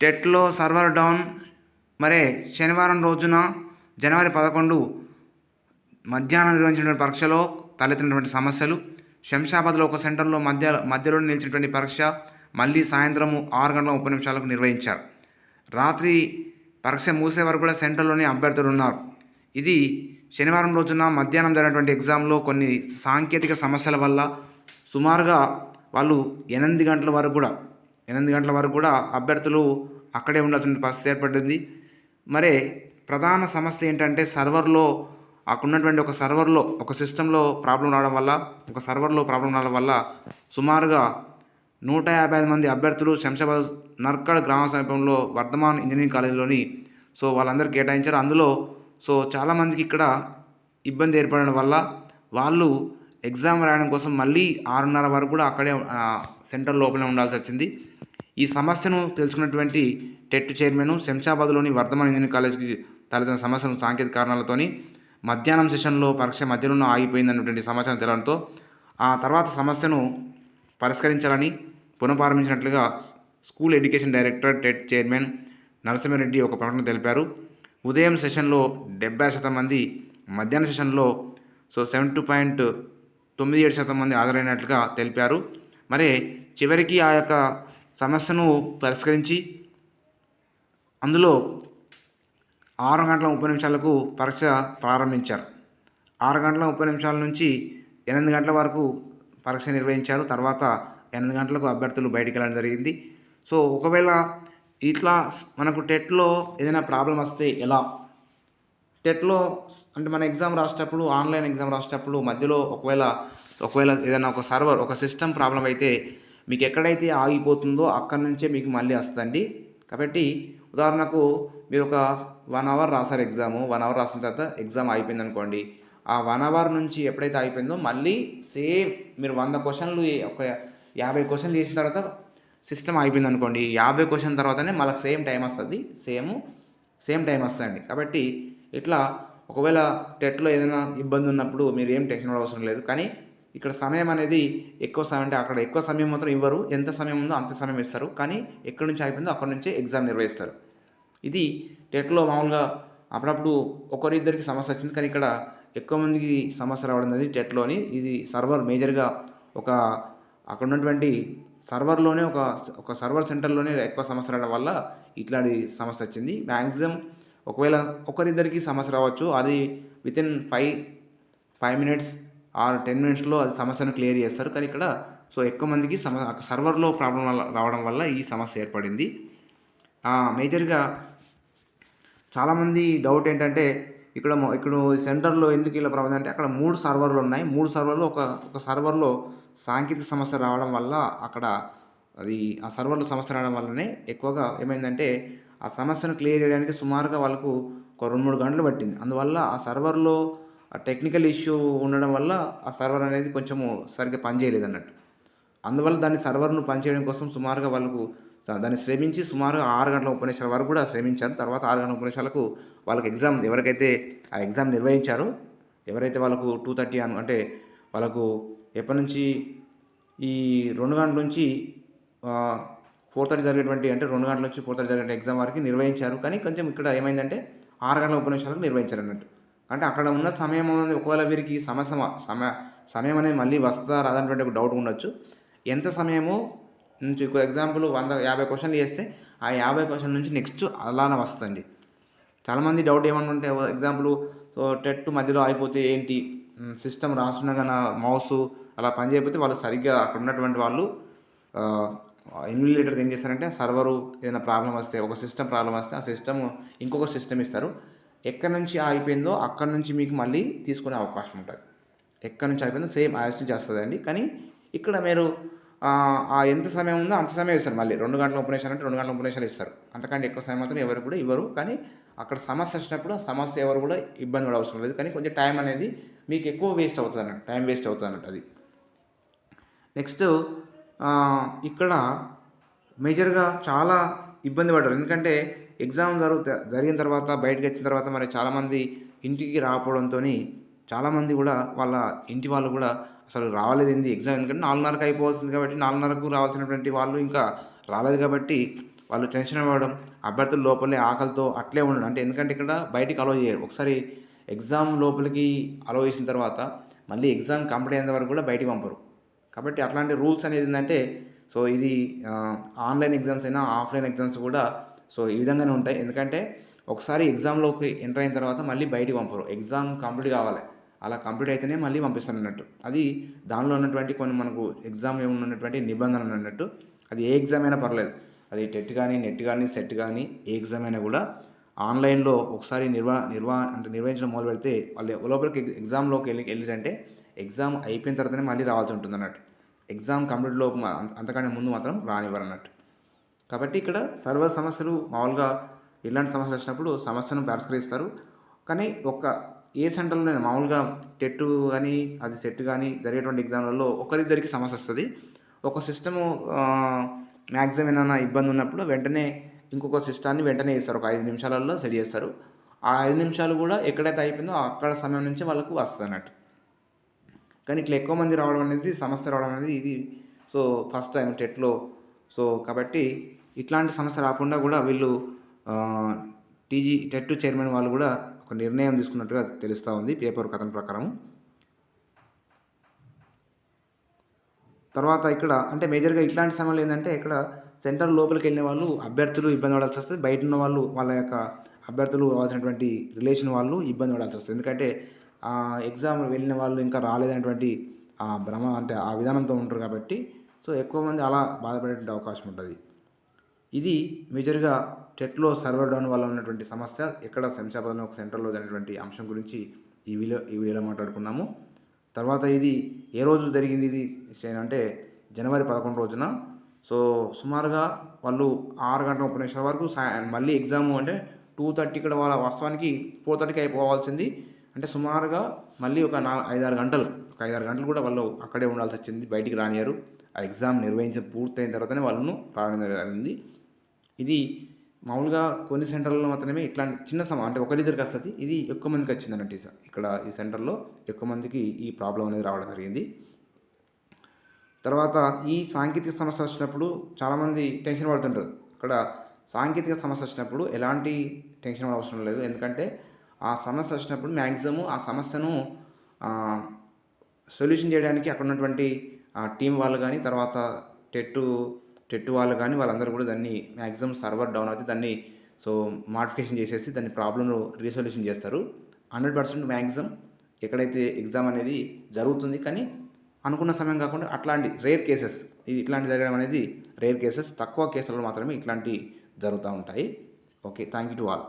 టెట్లో server down. మరే శనివారం రోజున జనవరి 11 మధ్యాహ్నం నిర్వహించినటువంటి పరీక్షలో తలెత్తినటువంటి సమస్యలు. శంషాబాద్లో ఒక సెంటర్లో మధ్యలో నిలిచినటువంటి పరీక్ష మళ్ళీ సాయంత్రం 6:30 నిర్వహించారు. రాత్రి పరీక్ష మూసే వరకు కూడా సెంటర్లోని అభ్యర్థులు ఉన్నారు. ఇది శనివారం రోజున మధ్యాహ్నం జరిగినటువంటి ఎగ్జామ్లో కొన్ని సాంకేతిక సమస్యల వల్ల సుమారుగా వాళ్ళు 8 గంటల వరకు కూడా అభ్యర్థులు అక్కడే ఉండాల్సిన పరిస్థితి ఏర్పడింది. మరే ప్రధాన సమస్య ఏంటంటే అక్కడున్నటువంటి ఒక సిస్టంలో ప్రాబ్లం రావడం వల్ల సుమారుగా 155 మంది అభ్యర్థులు శంషాబాద్ నర్కడ్ గ్రామ సమీపంలో వర్ధమాన్ ఇంజనీరింగ్ కాలేజీలోని వాళ్ళందరూ కేటాయించారు. అందులో చాలామందికి ఇక్కడ ఇబ్బంది ఏర్పడడం వల్ల వాళ్ళు ఎగ్జామ్ రాయడం కోసం మళ్ళీ 6:30 వరకు కూడా అక్కడే సెంటర్ లోపలే ఉండాల్సి వచ్చింది. ఈ సమస్యను తెలుసుకున్నటువంటి టెట్ చైర్మన్ శంషాబాద్లోని వర్ధమాన్ ఇంజనీరింగ్ కాలేజీకి తలెత్తిన సమస్యను సాంకేతిక కారణాలతోని మధ్యాహ్నం సెషన్లో పరీక్ష మధ్యలో ఆగిపోయిందన్నటువంటి సమాచారం తెలడంతో ఆ తర్వాత సమస్యను పరిష్కరించాలని పునఃప్రారంభించినట్లుగా school education director TET chairman Narasimha Reddy ఒక ప్రకటన తెలిపారు. ఉదయం సెషన్లో 70% మంది, మధ్యాహ్న సెషన్లో 72.97% మంది హాజరైనట్లుగా తెలిపారు. మరి చివరికి ఆ యొక్క సమస్యను పరిష్కరించి అందులో 6:30 పరీక్ష ప్రారంభించారు. 6:30 నుంచి 8 గంటల వరకు పరీక్ష నిర్వహించారు. తర్వాత 8 గంటలకు అభ్యర్థులు బయటికి వెళ్ళడం జరిగింది. ఒకవేళ ఇట్లా మనకు టెట్లో ఏదైనా ప్రాబ్లం వస్తే ఎలా? టెట్లో అంటే మన ఎగ్జామ్ రాసేటప్పుడు, ఆన్లైన్ ఎగ్జామ్ రాసేటప్పుడు మధ్యలో ఒకవేళ ఏదైనా ఒక సిస్టమ్ ప్రాబ్లం అయితే మీకు ఎక్కడైతే ఆగిపోతుందో అక్కడి నుంచే మీకు మళ్ళీ వస్తుందండి. కాబట్టి ఉదాహరణకు మీరు ఒక 1 అవర్ రాశారు ఎగ్జాము. 1 అవర్ రాసిన తర్వాత ఎగ్జామ్ అయిపోయింది అనుకోండి. ఆ 1 అవర్ నుంచి ఎప్పుడైతే అయిపోయిందో మళ్ళీ సేమ్ మీరు 100 క్వశ్చన్లు ఒక 50 క్వశ్చన్లు చేసిన తర్వాత సిస్టమ్ అయిపోయింది అనుకోండి. 50 క్వశ్చన్ తర్వాతనే మళ్ళీ సేమ్ టైం వస్తుంది. సేమ్ టైం వస్తుందండి. కాబట్టి ఇట్లా ఒకవేళ టెట్లో ఏదైనా ఇబ్బంది ఉన్నప్పుడు మీరు ఏం టెన్షన్ పడే అవసరం లేదు. కానీ ఇక్కడ సమయం అనేది ఎక్కువ సమయం, అంటే అక్కడ ఎక్కువ సమయం మాత్రం ఇవ్వరు. ఎంత సమయం ఉందో అంత సమయం ఇస్తారు. కానీ ఎక్కడి నుంచి అయిపోయిందో అక్కడి నుంచే ఎగ్జామ్ నిర్వహిస్తారు. ఇది టెట్లో మామూలుగా అప్పుడప్పుడు ఒకరిద్దరికి సమస్య వచ్చింది. కానీ ఇక్కడ ఎక్కువ మందికి సమస్య రావడం అనేది టెట్లోని. ఇది సర్వర్ మేజర్గా అక్కడ ఉన్నటువంటి సర్వర్లోనే ఒక సర్వర్ సెంటర్లోనే ఎక్కువ సమస్య రావడం వల్ల ఇట్లాంటి సమస్య వచ్చింది. మ్యాక్సిమం ఒకవేళ ఒకరిద్దరికి సమస్య రావచ్చు. అది వితిన్ 5 మినిట్స్ ఆర్ 10 మినిట్స్లో అది సమస్యను క్లియర్ చేస్తారు. కానీ ఇక్కడ ఎక్కువ మందికి సర్వర్లో ప్రాబ్లం రావడం వల్ల ఈ సమస్య ఏర్పడింది. మేజర్గా చాలామంది డౌట్ ఏంటంటే ఇక్కడ సెంటర్లో ఎందుకు ఇలా ప్రాబ్లం అంటే అక్కడ 3 సర్వర్లు ఉన్నాయి. 3 సర్వర్లు ఒక సర్వర్లో సాంకేతిక సమస్య రావడం వల్ల ఆ సర్వర్లో సమస్య రావడం వల్లనే ఎక్కువగా ఏమైందంటే ఆ సమస్యను క్లియర్ చేయడానికి సుమారుగా వాళ్ళకు ఒక 2-3 గంటలు పట్టింది. అందువల్ల ఆ సర్వర్లో ఆ టెక్నికల్ ఇష్యూ ఉండడం వల్ల ఆ సర్వర్ అనేది కొంచెము సరిగ్గా పనిచేయలేదు అన్నట్టు. అందువల్ల దాన్ని సర్వర్ను పనిచేయడం కోసం సుమారుగా వాళ్ళకు దాన్ని శ్రమించి సుమారుగా 6:30 వరకు కూడా శ్రమించారు. తర్వాత 6:30 వాళ్ళకి ఎగ్జామ్ ఎవరికైతే ఆ ఎగ్జామ్ నిర్వహించారో, ఎవరైతే వాళ్ళకు 2:30 అంటే వాళ్ళకు ఎప్పటి నుంచి ఈ 2 గంటల నుంచి 4:30 జరిగేటువంటి, అంటే 2 గంటల నుంచి 4:30 జరిగే ఎగ్జామ్ వరకు నిర్వహించారు. కానీ కొంచెం ఇక్కడ ఏమైందంటే 6:30 నిర్వహించారు అన్నట్టు. అంటే అక్కడ ఉన్న సమయం అనేది ఒకవేళ వీరికి సమయం అనేది మళ్ళీ వస్తుందా రాదన్నటువంటి ఒక డౌట్ ఉండొచ్చు. ఎంత సమయమో నుంచి ఎగ్జాంపుల్ 50 క్వశ్చన్లు చేస్తే ఆ 50 క్వశ్చన్ నుంచి నెక్స్ట్ అలానే వస్తుందండి. చాలామంది డౌట్ ఏమనుకుంటే ఎగ్జాంపుల్ టెట్ మధ్యలో అయిపోతే ఏంటి, సిస్టమ్ రాస్తుండగా నా మౌస్ అలా పనిచేయకపోతే వాళ్ళు సరిగ్గా అక్కడ ఉన్నటువంటి వాళ్ళు ఇన్విజిలేటర్స్ ఏం చేస్తారంటే సర్వరు ఏదైనా ప్రాబ్లం వస్తే, ఒక సిస్టమ్ ప్రాబ్లం వస్తే ఆ సిస్టమ్ ఇంకొక సిస్టమ్ ఇస్తారు. ఎక్కడి నుంచి అయిపోయిందో అక్కడి నుంచి మీకు మళ్ళీ తీసుకునే అవకాశం ఉంటుంది. ఎక్కడి నుంచి అయిపోయిందో సేమ్ యాజ్ నుంచి వస్తుందండి. కానీ ఇక్కడ మీరు ఎంత సమయం ఉందో అంత సమయం ఇస్తారు. మళ్ళీ 2 గంటల ఉపన్యాసాలు అంటే 2 గంటల ఉపన్యాసాలు ఇస్తారు. అంతకంటే ఎక్కువ సమయం మాత్రం ఎవరు కూడా ఇవ్వరు. కానీ అక్కడ సమస్య వచ్చినప్పుడు ఆ సమస్య ఎవరు కూడా ఇబ్బంది పడే అవసరం లేదు. కానీ కొంచెం టైం అనేది మీకు ఎక్కువ వేస్ట్ అవుతుంది అన్నట్టు, టైం వేస్ట్ అవుతుంది అన్నట్టు అది. నెక్స్ట్ ఇక్కడ మేజర్గా చాలా ఇబ్బంది పడ్డారు. ఎందుకంటే ఎగ్జామ్ జరిగిన తర్వాత బయటకు వచ్చిన తర్వాత మరి చాలామంది ఇంటికి రాకపోవడంతో చాలామంది కూడా వాళ్ళ ఇంటి వాళ్ళు కూడా అసలు రావాలేదేంది ఎగ్జామ్, ఎందుకంటే 4:30కి అయిపోవాల్సింది కాబట్టి 4:30కు రావాల్సినటువంటి వాళ్ళు ఇంకా రాలేదు కాబట్టి వాళ్ళు టెన్షన్ అవ్వడం, అభ్యర్థులు లోపలే ఆకలితో అట్లే ఉండడం. అంటే ఎందుకంటే ఇక్కడ బయటికి అలౌ చేయరు. ఒకసారి ఎగ్జామ్ లోపలికి అలౌ చేసిన తర్వాత మళ్ళీ ఎగ్జామ్ కంప్లీట్ అయ్యేంత వరకు కూడా బయటికి పంపరు. కాబట్టి అట్లాంటి రూల్స్ అనేది ఏంటంటే సో ఇది ఆన్లైన్ ఎగ్జామ్స్ అయినా ఆఫ్లైన్ ఎగ్జామ్స్ కూడా సో ఈ విధంగానే ఉంటాయి. ఎందుకంటే ఒకసారి ఎగ్జామ్లోకి ఎంటర్ అయిన తర్వాత మళ్ళీ బయటికి పంపరు. ఎగ్జామ్ కంప్లీట్ కావాలి, అలా కంప్లీట్ అయితేనే మళ్ళీ పంపిస్తారు అన్నట్టు. అది దానిలో ఉన్నటువంటి కొన్ని మనకు ఎగ్జామ్ ఉన్నటువంటి నిబంధనలు అన్నట్టు. అది ఏ ఎగ్జామ్ అయినా పర్లేదు, అది టెట్ కానీ, నెట్ కానీ, సెట్ కానీ, ఏ ఎగ్జామ్ అయినా కూడా ఆన్లైన్లో ఒకసారి నిర్వహించడం మొదలు పెడితే వాళ్ళు లోపలికి ఎగ్జామ్లోకి వెళ్ళిరంటే ఎగ్జామ్ అయిపోయిన తర్వాతనే మళ్ళీ రావాల్సి ఉంటుంది అన్నట్టు. ఎగ్జామ్ కంప్లీట్లో అంతకంటే ముందు మాత్రం రానివ్వరు అన్నట్టు. కాబట్టి ఇక్కడ సర్వర్ సమస్యలు మామూలుగా ఇలాంటి సమస్యలు వచ్చినప్పుడు సమస్యను పరిష్కరిస్తారు. కానీ ఏ సెంటర్లో మామూలుగా టెట్ కానీ అది సెట్ కానీ జరిగేటువంటి ఎగ్జామ్లలో ఒకరిద్దరికి సమస్య వస్తుంది. ఒక సిస్టము మ్యాక్సిమం ఏమైనా ఇబ్బంది ఉన్నప్పుడు వెంటనే ఇంకొక సిస్టాన్ని వెంటనే ఇస్తారు, ఒక 5 నిమిషాలలో సెట్ చేస్తారు. ఆ 5 నిమిషాలు కూడా ఎక్కడైతే అయిపోయిందో అక్కడ సమయం నుంచి వాళ్ళకు వస్తుంది అన్నట్టు. కానీ ఇట్లా ఎక్కువ మంది రావడం అనేది, సమస్య రావడం అనేది ఇది సో ఫస్ట్ టైం టెట్లో. సో కాబట్టి ఇట్లాంటి సమస్య రాకుండా కూడా వీళ్ళు టెట్ చైర్మన్ వాళ్ళు కూడా ఒక నిర్ణయం తీసుకున్నట్టుగా తెలుస్తూ ఉంది పేపర్ కథనం ప్రకారం. తర్వాత ఇక్కడ అంటే మేజర్గా ఇట్లాంటి సమయంలో ఏంటంటే ఇక్కడ సెంటర్ లోపలికి వెళ్ళిన వాళ్ళు అభ్యర్థులు ఇబ్బంది పడాల్సి వస్తుంది. బయట ఉన్న వాళ్ళు వాళ్ళ యొక్క అభ్యర్థులు కావాల్సినటువంటి రిలేషన్ వాళ్ళు ఇబ్బంది పడాల్సి వస్తుంది. ఎందుకంటే ఎగ్జామ్ వెళ్ళిన వాళ్ళు ఇంకా రాలేదనేటువంటి భ్రమ అంటే ఆ విధానంతో ఉంటారు. కాబట్టి సో ఎక్కువ మంది అలా బాధపడేటువంటి అవకాశం ఉంటుంది. ఇది మేజర్గా టెట్లో సర్వర్ డౌన్ వల్ల ఉన్నటువంటి సమస్య. ఇక్కడ శంషాబాద్లో ఒక సెంటర్లో జరిగినటువంటి అంశం గురించి ఈ వీడియోలో మాట్లాడుకున్నాము. తర్వాత ఇది ఏ రోజు జరిగింది ఇది అంటే జనవరి 11 రోజున. సో సుమారుగా వాళ్ళు 6 గంటల 30 నిమిషాల వరకు మళ్ళీ ఎగ్జాము అంటే 2:30 ఇక్కడ వాళ్ళ వాస్తవానికి 4:30కి అయిపోవాల్సింది. అంటే సుమారుగా మళ్ళీ ఒక 5-6 గంటలు కూడా వాళ్ళు అక్కడే ఉండాల్సి వచ్చింది, బయటికి రానియారు. ఆ ఎగ్జామ్ పూర్తయిన తర్వాతనే వాళ్ళను రావడం జరిగింది. ఇది మామూలుగా కొన్ని సెంటర్లలో మాత్రమే ఇట్లాంటి చిన్న అంటే ఒకరిద్దరికి వస్తుంది. ఇది ఎక్కువ మందికి వచ్చింది అన్నట్టు. ఇక్కడ ఈ సెంటర్లో ఎక్కువ మందికి ఈ ప్రాబ్లం అనేది రావడం జరిగింది. తర్వాత ఈ సాంకేతిక సమస్య వచ్చినప్పుడు చాలామంది టెన్షన్ పడుతుంటారు. ఇక్కడ సాంకేతిక సమస్య వచ్చినప్పుడు ఎలాంటి టెన్షన్ అవసరం లేదు. ఎందుకంటే ఆ సమస్య వచ్చినప్పుడు మ్యాక్సిమం ఆ సమస్యను సొల్యూషన్ చేయడానికి అక్కడ ఉన్నటువంటి టీం వాళ్ళు కానీ, తర్వాత టెట్ వాళ్ళు కానీ వాళ్ళందరూ కూడా దాన్ని మ్యాక్సిమం సర్వర్ డౌన్ అయితే దాన్ని సో మాడిఫికేషన్ చేసేసి దాన్ని ప్రాబ్లమ్ను రీసొల్యూషన్ చేస్తారు. 100% మ్యాక్సిమం ఎక్కడైతే ఎగ్జామ్ అనేది జరుగుతుంది. కానీ అనుకున్న సమయం కాకుండా అట్లాంటి రేర్ కేసెస్, ఇట్లాంటి జరగడం అనేది రేర్ కేసెస్. తక్కువ కేసులలో మాత్రమే ఇట్లాంటి జరుగుతూ ఉంటాయి. Okay, thank you to all.